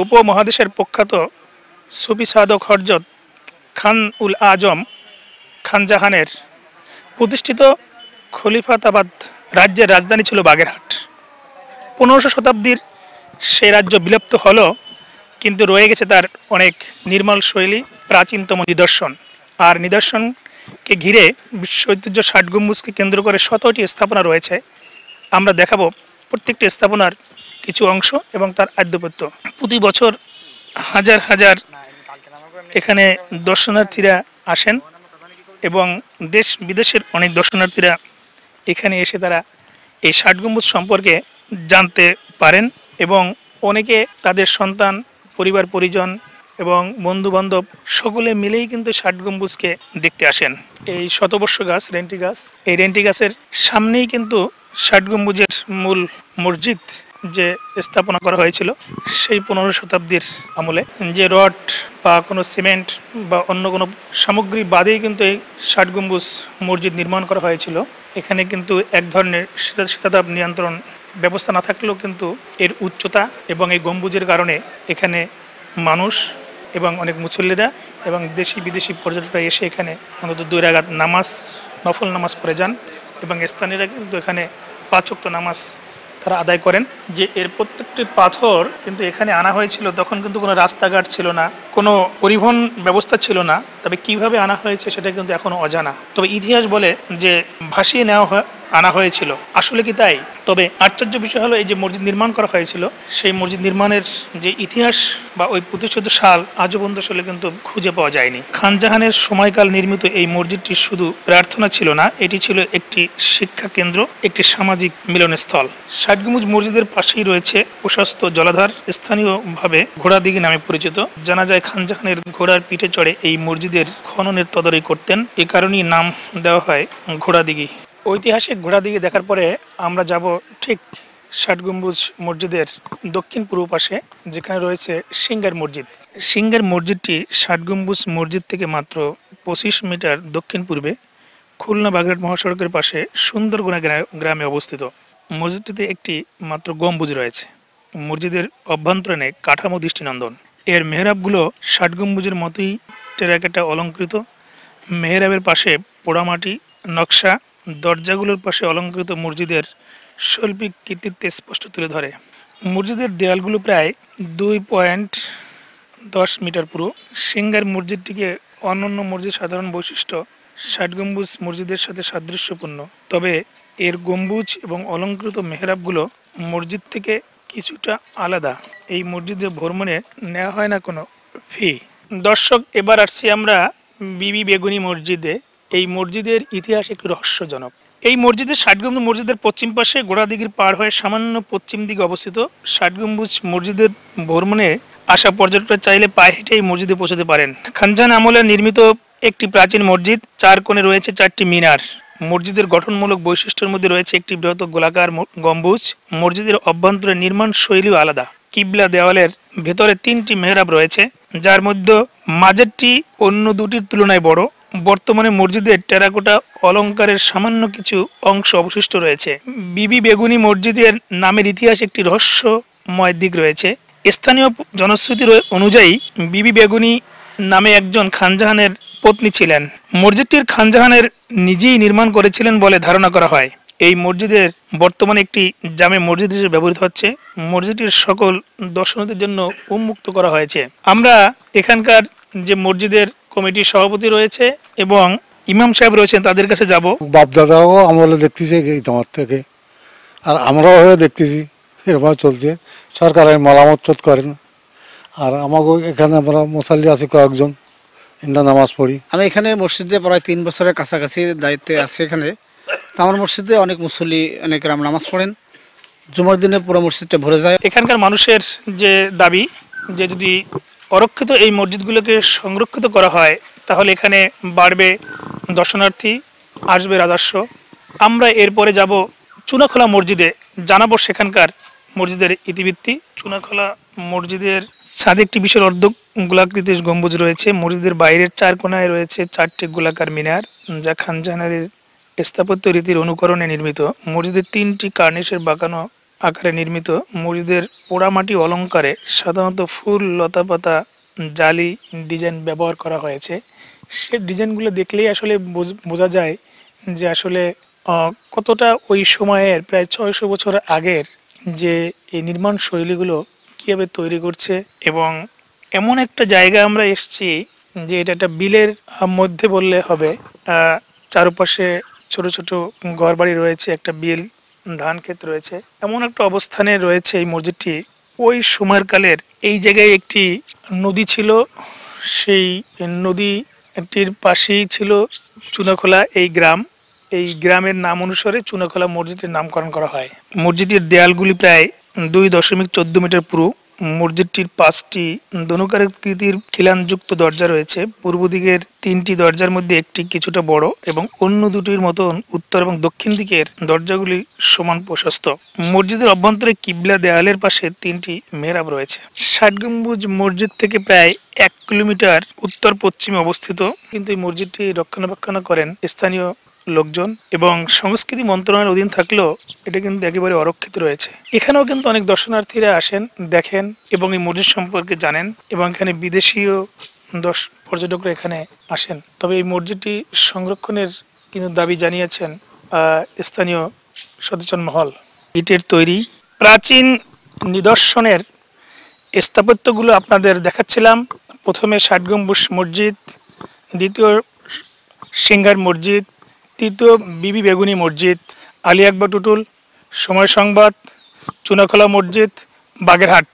উপমহাদেশের প্রখ্যাত সুফি সাধক হযরত খান উল আজম খান জাহানের প্রতিষ্ঠিত খলিফাতাবাদ রাজ্যের রাজধানী ছিল বাগেরহাট। 1500 শতাব্দীর সেই রাজ্য বিলুপ্ত হলো, কিন্তু রয়ে গেছে তার অনেক নির্মল শৈলী, প্রাচীনতম নিদর্শন। আর নিদর্শনকে ঘিরে বিশ্ব ঐতিহ্য ষাট গম্বুজকে কেন্দ্র করে 17টি স্থাপনা রয়েছে। আমরা দেখাবো প্রত্যেকটি স্থাপনার কিছু অংশ এবং তার আদ্যপত্য। প্রতি বছর হাজার হাজার এখানে দর্শনার্থীরা আসেন এবং দেশ বিদেশের অনেক দর্শনার্থীরা এখানে এসে তারা এই ষাট গম্বুজ সম্পর্কে জানতে পারেন এবং অনেকে তাদের সন্তান, পরিবার পরিজন এবং বন্ধুবান্ধব সকলে মিলেই কিন্তু ষাট গম্বুজকে দেখতে আসেন। এই শতবর্ষ গাছ রেন্টি গাছ, এই রেন্টি গাছের সামনেই কিন্তু ষাট গম্বুজের মূল মসজিদ যে স্থাপনা করা হয়েছিল সেই 15 শতাব্দীর আমলে, যে রড বা কোনো সিমেন্ট বা অন্য কোনো সামগ্রী বাদেই কিন্তু এই ষাট গম্বুজ মসজিদ নির্মাণ করা হয়েছিল। এখানে কিন্তু এক ধরনের শীতাতাপ নিয়ন্ত্রণ ব্যবস্থা না থাকলেও কিন্তু এর উচ্চতা এবং এই গম্বুজের কারণে এখানে মানুষ এবং অনেক মুসল্লিরা এবং দেশি বিদেশি পর্যটকরা এসে এখানে অন্তত 2 রাকাত নামাজ, নফল নামাজ পড়ে যান এবং স্থানীয়রা কিন্তু এখানে 5 ওয়াক্ত নামাজ তারা আদায় করেন। যে এর প্রত্যেকটি পাথর কিন্তু এখানে আনা হয়েছিল, তখন কিন্তু কোনো রাস্তাঘাট ছিল না, কোনো পরিবহন ব্যবস্থা ছিল না। তবে কিভাবে আনা হয়েছে সেটা কিন্তু এখনো অজানা। তবে ইতিহাস বলে যে ভাসিয়ে আনা হয়েছিল। আসলে কি তাই? তবে আশ্চর্য বিষয় হলো এই যে মসজিদ নির্মাণ করা হয়েছিল সেই মসজিদ নির্মাণের যে ইতিহাস বা ওই প্রতিষ্ঠিত সাল আজও পর্যন্ত আসলে কিন্তু খুঁজে পাওয়া যায়নি। খান জাহানের সময়কাল নির্মিত এই মসজিদটি শুধু প্রার্থনা ছিল না, এটি ছিল একটি শিক্ষা কেন্দ্র, একটি সামাজিক মিলনস্থল। ষাট গম্বুজ মসজিদের পাশেই রয়েছে প্রশস্ত জলাধার, স্থানীয়ভাবে ঘোড়াদিঘি নামে পরিচিত। জানা যায় খান জাহানের ঘোড়ার পিঠে চড়ে এই মসজিদের খননের তদারকি করতেন, এ কারণেই নাম দেওয়া হয় ঘোড়াদিঘি। ঐতিহাসিক ঘোড়াদিঘি দেখার পরে আমরা যাব ঠিক ষাট গম্বুজ মসজিদের দক্ষিণ পূর্ব পাশে, যেখানে রয়েছে সিঙ্গার মসজিদ। সিঙ্গার মসজিদটি ষাট গম্বুজ মসজিদ থেকে মাত্র 25 মিটার দক্ষিণ পূর্বে খুলনা বাগেরহাট মহাসড়কের পাশে সুন্দরগোনা গ্রামে অবস্থিত। মসজিদটিতে একটি মাত্র গম্বুজ রয়েছে। মসজিদের অভ্যন্তরণে কাঠামো দৃষ্টিনন্দন। এর মেহরাবগুলো ষাট গম্বুজের মতোই টেরাকোটা অলঙ্কৃত। মেহরাবের পাশে পোড়ামাটি নকশা, দরজাগুলোর পাশে অলঙ্কৃত মসজিদের শৈল্পিক কৃতিত্ব স্পষ্ট তুলে ধরে। মসজিদের দেয়ালগুলো প্রায় 2.10 মিটার পুরো। সিঙ্গার মসজিদটিকে অন্যান্য মসজিদ সাধারণ বৈশিষ্ট্য ষাট গম্বুজ মসজিদের সাথে সাদৃশ্যপূর্ণ, তবে এর গম্বুজ এবং অলঙ্কৃত মেহরাবগুলো মসজিদ থেকে কিছুটা আলাদা। এই মসজিদে ভ্রমণে নেওয়া হয় না কোনো ফি। দর্শক, এবার আসছি আমরা বিবি বেগুনি মসজিদে। এই মসজিদের ইতিহাস একটু রহস্যজনক। এই মসজিদের ষাট গম্বুজ মসজিদের পশ্চিম পাশে ঘোড়াদিঘির পার হয়ে সামান্য পশ্চিম দিকে অবস্থিত। ষাট গম্বুজ মসজিদের ভ্রমণে আসা পর্যটকরা চাইলে পায়ে হেঁটে এই মসজিদে পৌঁছতে পারেন। খানজাহান আমলে নির্মিত একটি প্রাচীন মসজিদ, 4 কোণে রয়েছে 4টি মিনার। মসজিদের গঠনমূলক বৈশিষ্ট্যের মধ্যে রয়েছে একটি বৃহৎ গোলাকার গম্বুজ। মসজিদের অভ্যন্তরে নির্মাণ শৈলীও আলাদা। কিবলা দেওয়ালের ভেতরে 3টি মেহরাব রয়েছে, যার মধ্যে মাঝেরটি অন্য দুটির তুলনায় বড়। বর্তমানে মসজিদের টেরাকোটা অলঙ্কারের সামান্য কিছু অংশ অবশিষ্ট রয়েছে। বিবি বেগুনি মসজিদের নামের ইতিহাস একটি রহস্যময় দিক রয়েছে। স্থানীয় জনশ্রুতি অনুযায়ী বিবি বেগুনি নামে একজন খানজাহানের পত্নী ছিলেন। মসজিদটির খানজাহানের নিজেই নির্মাণ করেছিলেন বলে ধারণা করা হয়। এই মসজিদের বর্তমানে একটি জামে মসজিদ হিসেবে ব্যবহৃত হচ্ছে। মসজিদটির সকল দর্শনার্থীদের জন্য উন্মুক্ত করা হয়েছে। আমরা এখানকার যে মসজিদের কমিটির সভাপতি রয়েছে এবং ইমাম সাহেব রয়েছেন তাদের কাছে যাব। বাপদাদাও আমলে দেখতেছি এই তোমার থেকে, আর আমরাও হয়ে দেখতেছি এরকম চলছে। সরকার মেরামত করেন, আর আমাকে এখানে আমরা মুসাল্লি আছি কয়েকজন, ইন্ডা নামাজ পড়ি। আমি এখানে মসজিদে প্রায় 3 বছরের কাছাকাছি দায়িত্বে আছি এখানে। আমার মসজিদে অনেক মুসল্লি, অনেক নামাজ পড়েন। জুমার দিনে পুরো মসজিদটা ভরে যায়। এখানকার মানুষের যে দাবি যে যদি অরক্ষিত এই মসজিদগুলোকে সংরক্ষিত করা হয় তাহলে এখানে বাড়বে দর্শনার্থী, আসবে রাজস্ব। আমরা এরপরে যাব চুনাখোলা মসজিদে, জানাবো সেখানকার মসজিদের ইতিবৃত্তি। চুনাখোলা মসজিদের ছাদে একটি বিশাল অর্ধ গোলাকৃতির গম্বুজ রয়েছে। মসজিদের বাইরের 4 কোণায় রয়েছে 4টি গোলাকার মিনার, যা খানজাহানের স্থাপত্য রীতির অনুকরণে নির্মিত। মসজিদের 3টি কার্নিশের বাঁকানো আকারে নির্মিত। মসজিদের পোড়ামাটি অলঙ্কারে সাধারণত ফুল, লতাপাতা, জালি ডিজাইন ব্যবহার করা হয়েছে। সে ডিজাইনগুলো দেখলেই আসলে বোঝা যায় যে আসলে কতটা ওই সময়ের প্রায় 600 বছর আগের যে এই নির্মাণ শৈলীগুলো কীভাবে তৈরি করছে। এবং এমন একটা জায়গা আমরা এসেছি যে এটা একটা বিলের মধ্যে বললে হবে। চারপাশে ছোট ছোট ঘরবাড়ি রয়েছে, একটা বিল, ধান ক্ষেত রয়েছে। এমন একটা অবস্থানে রয়েছে এই মসজিদটি। ওই সময়ের কালের এই জায়গায় একটি নদী ছিল, সেই নদীটির পাশেই ছিল চুনাখোলা এই গ্রাম। এই গ্রামের নাম অনুসারে চুনাখোলা মসজিদের নামকরণ করা হয়। মসজিদের দেয়ালগুলি প্রায় 2.14 মিটার পুরু। মসজিদটির 5টি ধনুকাকৃতির খিলানযুক্ত দরজা রয়েছে। পূর্ব দিকের 3টি দরজার মধ্যে একটি কিছুটা বড় এবং অন্য দুটির মতন উত্তর এবং দক্ষিণ দিকের দরজাগুলি সমান প্রশস্ত। মসজিদের অভ্যন্তরে কিবলা দেয়ালের পাশে 3টি মেহরাব রয়েছে। 60 গম্বুজ মসজিদ থেকে প্রায় 1 কিলোমিটার উত্তর পশ্চিমে অবস্থিত, কিন্তু এই মসজিদটি রক্ষণাবেক্ষণ করেন স্থানীয় লোকজন এবং সংস্কৃতি মন্ত্রণালয়ের অধীন থাকলেও এটা কিন্তু একেবারে অরক্ষিত রয়েছে। এখানেও কিন্তু অনেক দর্শনার্থীরা আসেন, দেখেন এবং এই মসজিদ সম্পর্কে জানেন এবং এখানে বিদেশীয় পর্যটকরা এখানে আসেন। তবে এই মসজিদটি সংরক্ষণের কিন্তু দাবি জানিয়েছেন স্থানীয় সচেতন মহল। ইটের তৈরি প্রাচীন নিদর্শনের স্থাপত্যগুলো আপনাদের দেখাচ্ছিলাম। প্রথমে 60 গম্বুজ মসজিদ, দ্বিতীয় সিংহার মসজিদ, তৃতীয় বিবি বেগুনি মসজিদ, আলী আকবর টুটুল, সময় সংবাদ, চুনাখোলা মসজিদ, বাগেরহাট।